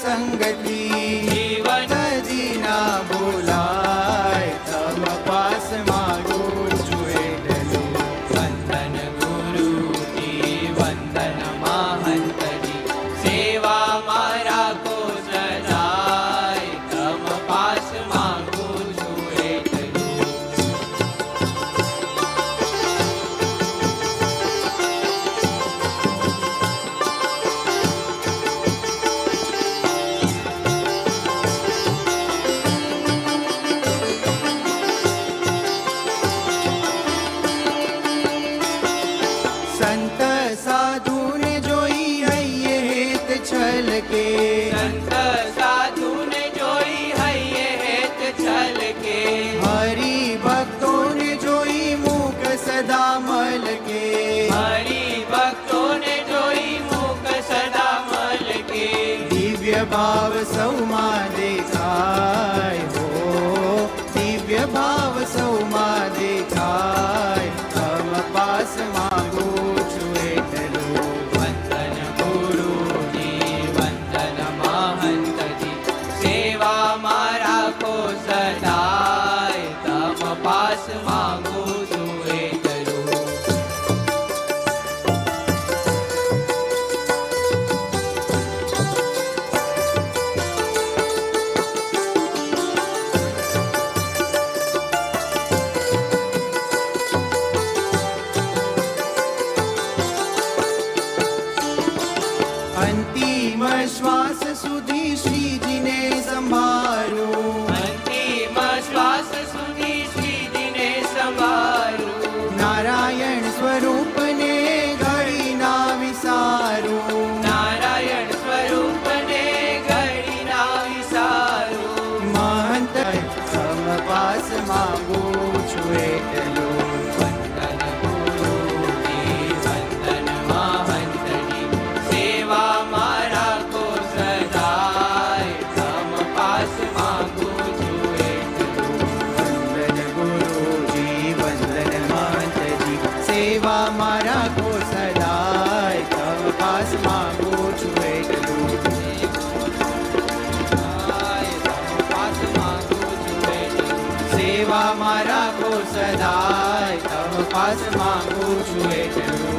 સંગતિ જીવન દીના બોલાય તમ પાસ માગું છું એટલું. વંદન ગુરુજી વંદન મહંતજી સેવામાં રાખો સદાય તમ પાસ માંગું છું એટલું. સંત સાધુને જોઈ હૈયે હેત છલકે સંત સાધુને જોઈ હૈયે હેત છલકે હરિ ભક્તોને જોઈ મુખ સદા મલકે હરિ ભક્તોને જોઈ મુખ સદા મલકે દિવ્ય ભાવ સૌમાં દેખાય હો દિવ્ય ભાવ સૌમાં દેખાય તમ પાસ માગું છું એટલું. વંદન ગુરુજી વંદન મહંતજી સેવામાં રાખો સદાય તમ પાસ માંગું છું એટલું. અંતિમ શ્વાસ સુધી શ્રીજીને સંભાળું અંતિમ શ્વાસ સુધી શ્રીજીને સંભાળું નારાયણ સ્વરૂપને ઘડી ના વિસારું નારાયણ સ્વરૂપને ઘડી ના વિસારું મહંત સમપાસ માગું છું એટલું. વંદન ગુરુજી વંદન મહંતજી સેવામાં રાખો સદાય તમ પાસ માંગું છું એટલું. વંદન ગુરુજી વંદન મહંતજી સેવામાં રાખો સદાય તમ પાસ માગું છું એટલું. સેવામાં રાખો સદાય તમ પાસ માગું છું એટલું.